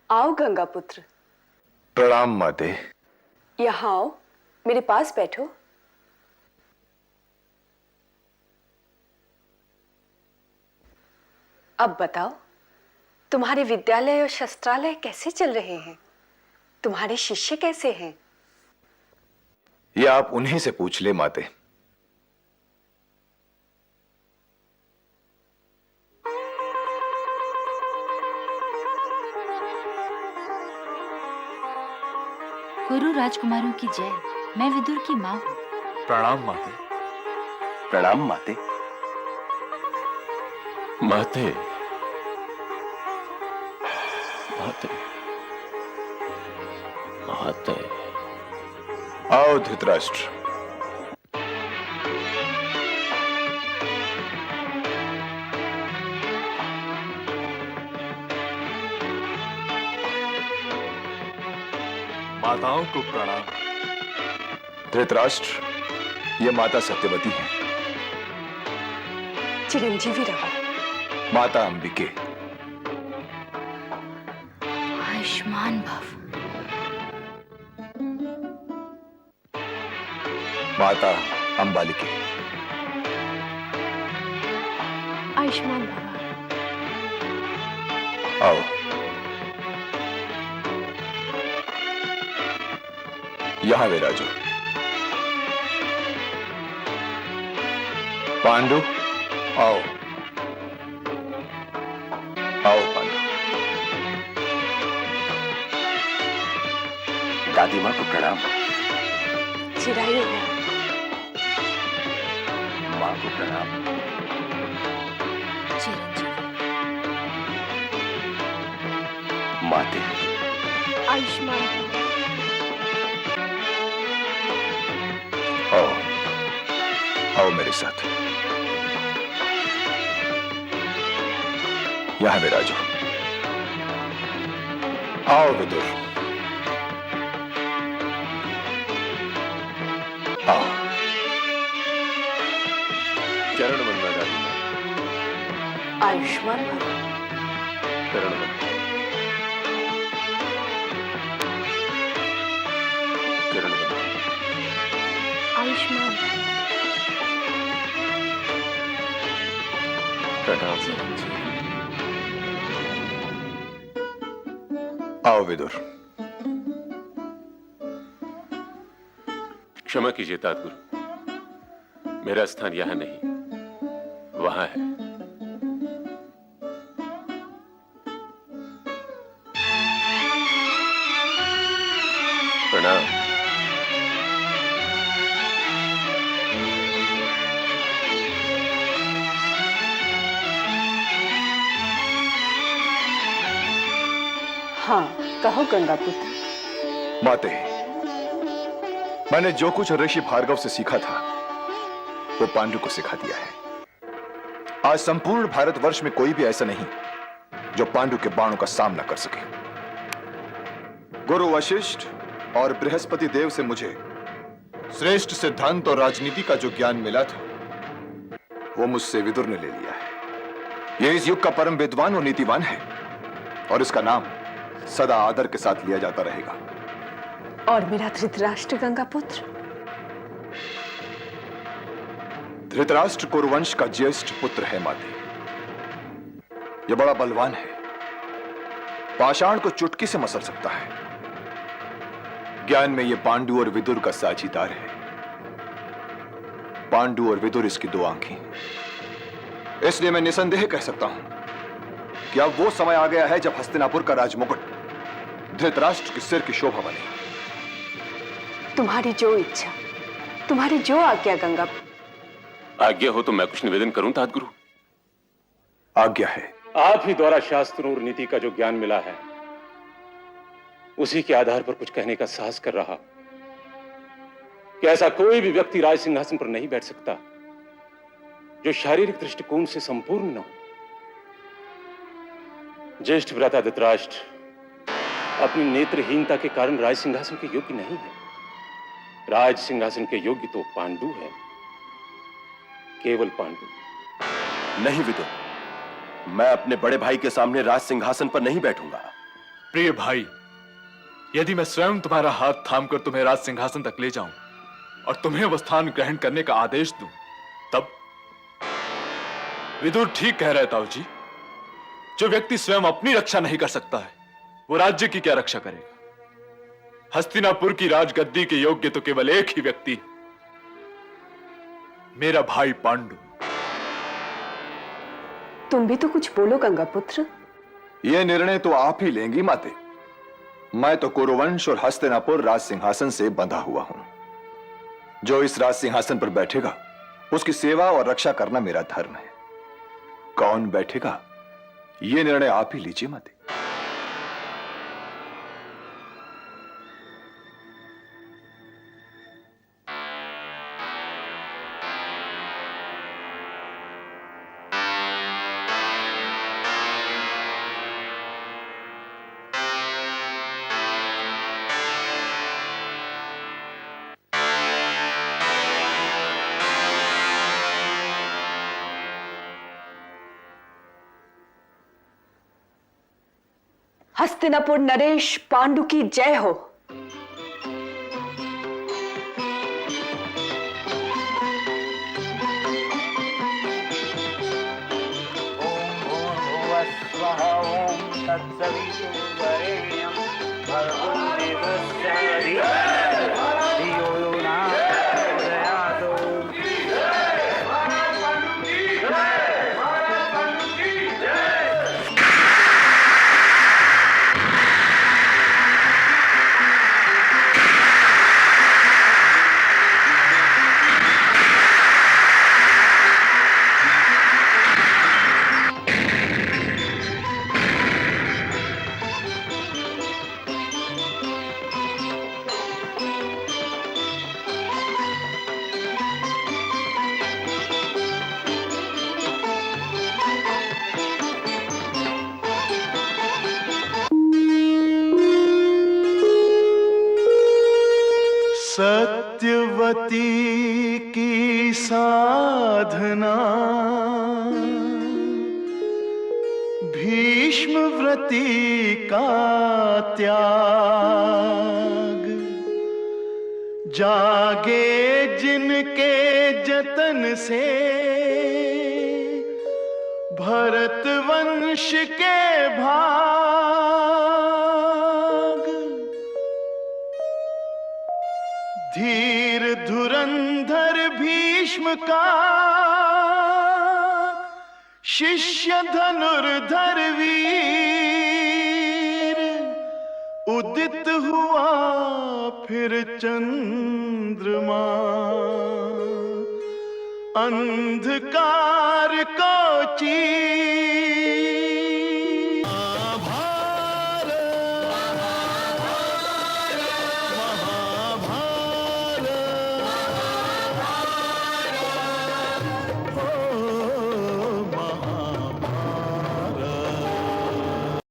आओ गंगापुत्र। प्रणाम माते। यहाँ आओ, मेरे पास बैठो। अब बताओ, तुम्हारे विद्यालय और शस्त्रालय कैसे चल रहे हैं? तुम्हारे शिष्य कैसे हैं? ये आप उन्हीं से पूछ ले माते। गुरु राजकुमारों की जय। मैं विदुर की माँ हूँ। प्रणाम माते। प्रणाम माते। माते, माते, माते। आओ धृतराष्ट्र। माताओं को प्रणाम। धृतराष्ट्र, ये माता सत्यवती है। चिरंजीवी रहो। माता अंबिके। आयुष्मान भव। माता अंबालिके। आयुष्मान भव। आओ। यहां विराजो। पांडु, आओ। आओ पांडु। दादी माँ को प्रणाम। चिरायु हो। माँ को प्रणाम। चिरंजीवी। माते। आयुष्मान भव। आओ, आओ मेरे साथ। यहां विराजो। आओ विदुर। आओ। चरण वंदना दादी माँ। आयुष्मान भव। चरण वंदना। चरण वंदना। आयुष्मान भव। प्रणाम। चिरंजीवी। आओ विदुर। क्षमा कीजिए तातगुरु, मेरा स्थान यहां नहीं, वहां है। प्रणाम। हाँ, कहो गंगापुत्र। माते, मैंने जो कुछ ऋषि भार्गव से सीखा था वो पांडु को सिखा दिया है। आज संपूर्ण भारतवर्ष में कोई भी ऐसा नहीं जो पांडु के बाणों का सामना कर सके। गुरु वशिष्ठ और बृहस्पति देव से मुझे श्रेष्ठ सिद्धांत और राजनीति का जो ज्ञान मिला था वो मुझसे विदुर ने ले लिया है। यह इस युग का परम विद्वान और नीतिवान है और इसका नाम सदा आदर के साथ लिया जाता रहेगा। और मेरा धृतराष्ट्र गंगापुत्र? धृतराष्ट्र कुरुवंश का ज्येष्ठ पुत्र है माते। यह बड़ा बलवान है, पाषाण को चुटकी से मसल सकता है। ज्ञान में यह पांडु और विदुर का साझीदार है। पांडु और विदुर इसकी दो आंखें। इसलिए मैं निसंदेह कह सकता हूं कि अब वो समय आ गया है जब हस्तिनापुर का राजमुकुट धृतराष्ट्र के सिर की शोभा बने। तुम्हारी जो इच्छा, तुम्हारी जो आज्ञा गंगा। आज्ञा हो तो मैं कुछ निवेदन करूं तातगुरु? आज्ञा है। आप ही द्वारा शास्त्रों और नीति का जो ज्ञान मिला है उसी के आधार पर कुछ कहने का साहस कर रहा कि ऐसा कोई भी व्यक्ति राज सिंहासन पर नहीं बैठ सकता जो शारीरिक दृष्टिकोण से संपूर्ण न हो। ज्येष्ठ भ्राता धृतराष्ट्र अपनी नेत्रहीनता के कारण राज सिंहासन के योग्य नहीं है। राज सिंहासन के योग्य तो पांडु है, केवल पांडु। नहीं विदुर, मैं अपने बड़े भाई के सामने राज सिंहासन पर नहीं बैठूंगा। प्रिय भाई, यदि मैं स्वयं तुम्हारा हाथ थामकर तुम्हें राज सिंहासन तक ले जाऊं और तुम्हें वो स्थान ग्रहण करने का आदेश दूं, तब? विदुर ठीक कह रहे ताऊ जी। जो व्यक्ति स्वयं अपनी रक्षा नहीं कर सकता है, वो राज्य की क्या रक्षा करेगा? हस्तिनापुर की राजगद्दी के योग्य तो केवल एक ही व्यक्ति है, मेरा भाई पांडु। तुम भी तो कुछ बोलो गंगापुत्र। यह निर्णय तो आप ही लेंगी माते। मैं तो कुरुवंश और हस्तिनापुर राज सिंहासन से बंधा हुआ हूं। जो इस राज सिंहासन पर बैठेगा, उसकी सेवा और रक्षा करना मेरा धर्म है। कौन बैठेगा, यह निर्णय आप ही लीजिए माते। हस्तिनापुर नरेश पांडु की जय हो। सत्यवती की साधना, भीष्म व्रती का त्याग, जागे जिनके जतन से भरत वंश के भाग, धीर धुरंधर भीष्म का शिष्य धनुर्धर वीर, उदित हुआ फिर चंद्रमा, अंधकार को चीर